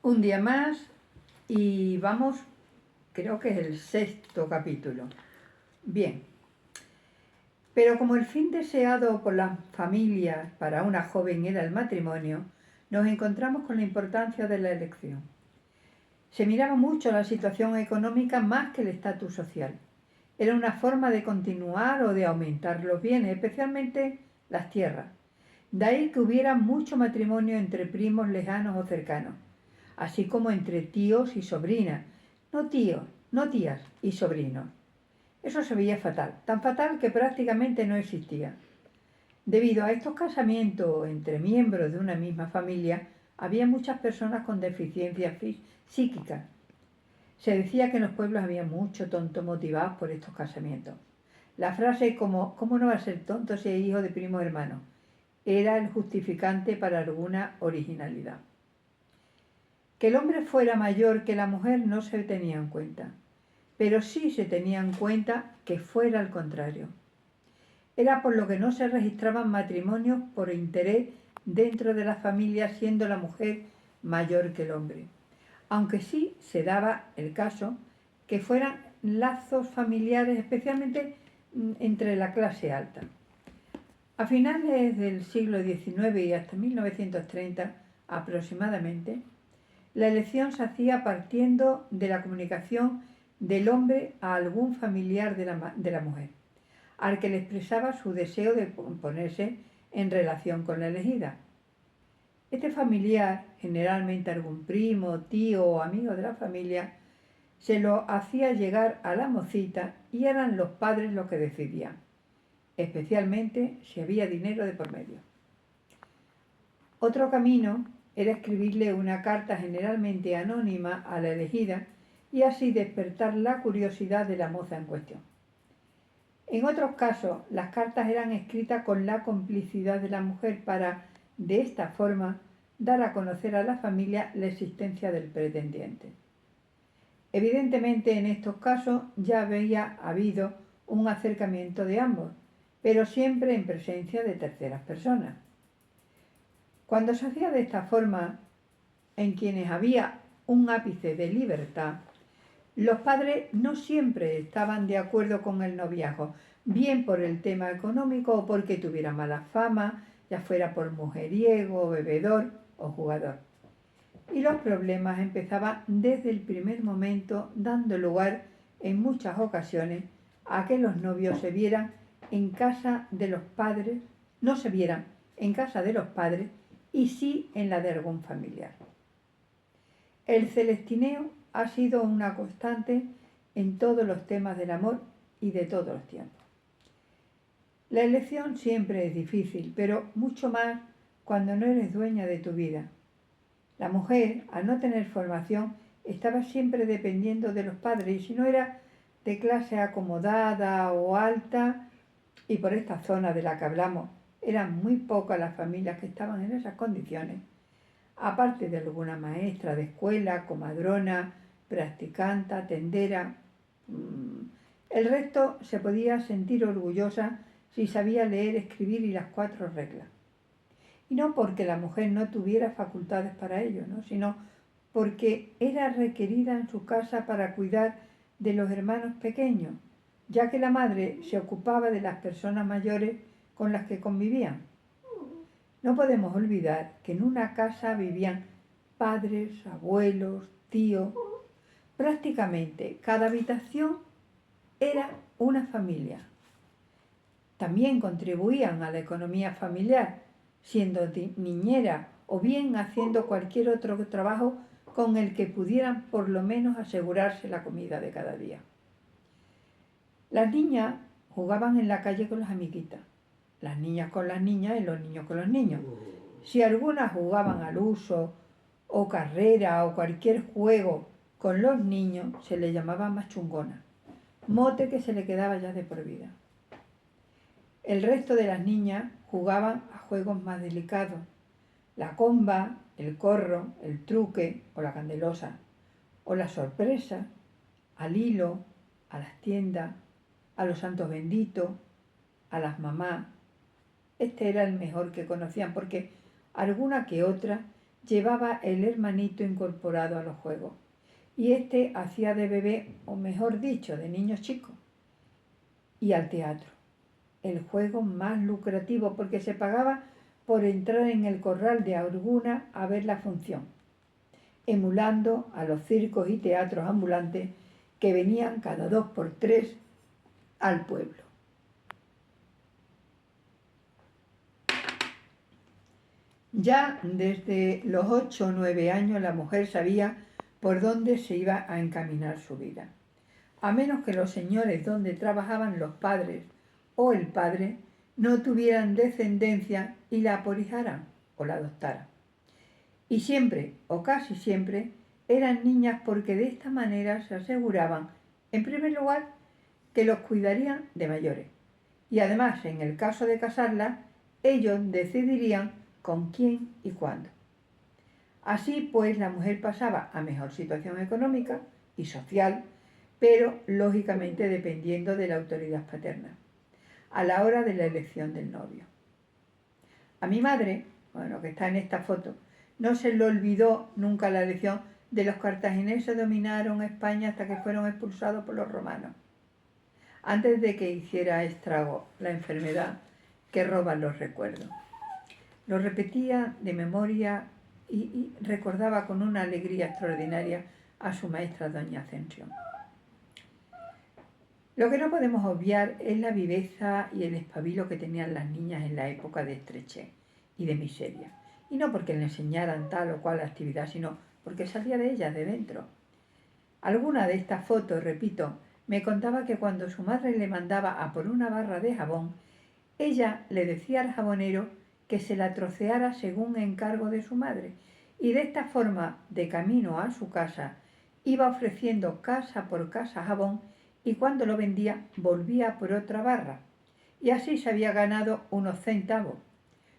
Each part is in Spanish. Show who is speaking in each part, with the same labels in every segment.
Speaker 1: Un día más y vamos, creo que es el 6º capítulo. Bien, pero como el fin deseado por las familias para una joven era el matrimonio, nos encontramos con la importancia de la elección. Se miraba mucho la situación económica más que el estatus social. Era una forma de continuar o de aumentar los bienes, especialmente las tierras. De ahí que hubiera mucho matrimonio entre primos lejanos o cercanos, así como entre tíos y sobrinas, no tíos, no tías y sobrinos. Eso se veía fatal, tan fatal que prácticamente no existía. Debido a estos casamientos entre miembros de una misma familia, había muchas personas con deficiencias psíquicas. Se decía que en los pueblos había mucho tonto motivados por estos casamientos. La frase como ¿cómo no va a ser tonto si es hijo de primo hermano? Era el justificante para alguna originalidad. Que el hombre fuera mayor que la mujer no se tenía en cuenta, pero sí se tenía en cuenta que fuera al contrario. Era por lo que no se registraban matrimonios por interés dentro de la familia siendo la mujer mayor que el hombre, aunque sí se daba el caso que fueran lazos familiares especialmente entre la clase alta. A finales del siglo XIX y hasta 1930 aproximadamente, la elección se hacía partiendo de la comunicación del hombre a algún familiar de la mujer, al que le expresaba su deseo de ponerse en relación con la elegida. Este familiar, generalmente algún primo, tío o amigo de la familia, se lo hacía llegar a la mocita y eran los padres los que decidían, especialmente si había dinero de por medio. Otro camino era escribirle una carta generalmente anónima a la elegida y así despertar la curiosidad de la moza en cuestión. En otros casos, las cartas eran escritas con la complicidad de la mujer para, de esta forma, dar a conocer a la familia la existencia del pretendiente. Evidentemente, en estos casos ya había habido un acercamiento de ambos, pero siempre en presencia de terceras personas. Cuando se hacía de esta forma, en quienes había un ápice de libertad, los padres no siempre estaban de acuerdo con el noviazgo, bien por el tema económico o porque tuviera mala fama, ya fuera por mujeriego, bebedor o jugador. Y los problemas empezaban desde el primer momento, dando lugar en muchas ocasiones a que los novios se vieran en casa de los padres, no se vieran en casa de los padres y sí en la de algún familiar. El celestineo ha sido una constante en todos los temas del amor y de todos los tiempos. La elección siempre es difícil, pero mucho más cuando no eres dueña de tu vida. La mujer, al no tener formación, estaba siempre dependiendo de los padres y si no era de clase acomodada o alta, y por esta zona de la que hablamos, eran muy pocas las familias que estaban en esas condiciones, aparte de alguna maestra de escuela, comadrona, practicanta, tendera. El resto se podía sentir orgullosa si sabía leer, escribir y las 4 reglas. Y no porque la mujer no tuviera facultades para ello, ¿no? Sino porque era requerida en su casa para cuidar de los hermanos pequeños, ya que la madre se ocupaba de las personas mayores con las que convivían. No podemos olvidar que en una casa vivían padres, abuelos, tíos. Prácticamente cada habitación era una familia. También contribuían a la economía familiar, siendo niñera o bien haciendo cualquier otro trabajo con el que pudieran por lo menos asegurarse la comida de cada día. Las niñas jugaban en la calle con las amiguitas, las niñas con las niñas y los niños con los niños. Si algunas jugaban al uso o carrera o cualquier juego con los niños, se le llamaba machungona, mote que se le quedaba ya de por vida. El resto de las niñas jugaban a juegos más delicados, la comba, el corro, el truque o la candelosa, o la sorpresa, al hilo, a las tiendas, a los santos benditos, a las mamás. Este era el mejor que conocían porque alguna que otra llevaba el hermanito incorporado a los juegos y este hacía de bebé, o mejor dicho, de niño chico, y al teatro, el juego más lucrativo porque se pagaba por entrar en el corral de alguna a ver la función, emulando a los circos y teatros ambulantes que venían cada 2 por 3 al pueblo. Ya desde los 8 o 9 años la mujer sabía por dónde se iba a encaminar su vida, a menos que los señores donde trabajaban los padres o el padre no tuvieran descendencia y la aporijaran o la adoptaran. Y siempre, o casi siempre, eran niñas porque de esta manera se aseguraban, en primer lugar, que los cuidarían de mayores. Y además, en el caso de casarlas, ellos decidirían con quién y cuándo. Así pues, la mujer pasaba a mejor situación económica y social, pero lógicamente dependiendo de la autoridad paterna, a la hora de la elección del novio. A mi madre, bueno, que está en esta foto, no se le olvidó nunca la lección de los cartagineses dominaron España hasta que fueron expulsados por los romanos, antes de que hiciera estrago la enfermedad que roba los recuerdos. Lo repetía de memoria y recordaba con una alegría extraordinaria a su maestra doña Ascensión. Lo que no podemos obviar es la viveza y el espabilo que tenían las niñas en la época de estrechez y de miseria. Y no porque le enseñaran tal o cual actividad, sino porque salía de ellas, de dentro. Alguna de estas fotos, repito, me contaba que cuando su madre le mandaba a por una barra de jabón, ella le decía al jabonero que se la troceara según encargo de su madre, y de esta forma, de camino a su casa, iba ofreciendo casa por casa jabón y cuando lo vendía volvía por otra barra, y así se había ganado unos centavos,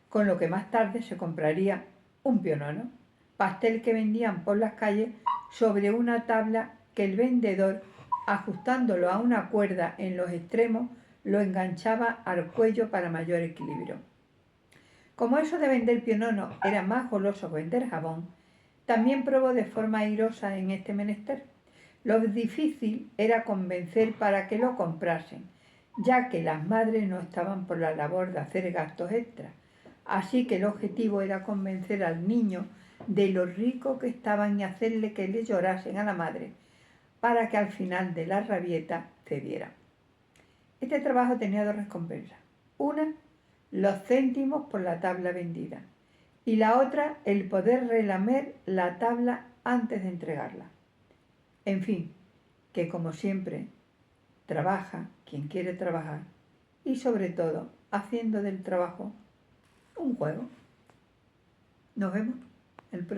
Speaker 1: con lo que más tarde se compraría un pionono, pastel que vendían por las calles sobre una tabla que el vendedor, ajustándolo a una cuerda en los extremos, lo enganchaba al cuello para mayor equilibrio. Como eso de vender pionono era más goloso que vender jabón, también probó de forma airosa en este menester. Lo difícil era convencer para que lo comprasen, ya que las madres no estaban por la labor de hacer gastos extras. Así que el objetivo era convencer al niño de lo rico que estaban y hacerle que le llorasen a la madre, para que al final de la rabieta cediera. Este trabajo tenía 2 recompensas. Una, los céntimos por la tabla vendida. Y la otra, el poder relamer la tabla antes de entregarla. En fin, que como siempre, trabaja quien quiere trabajar y sobre todo haciendo del trabajo un juego. Nos vemos el próximo.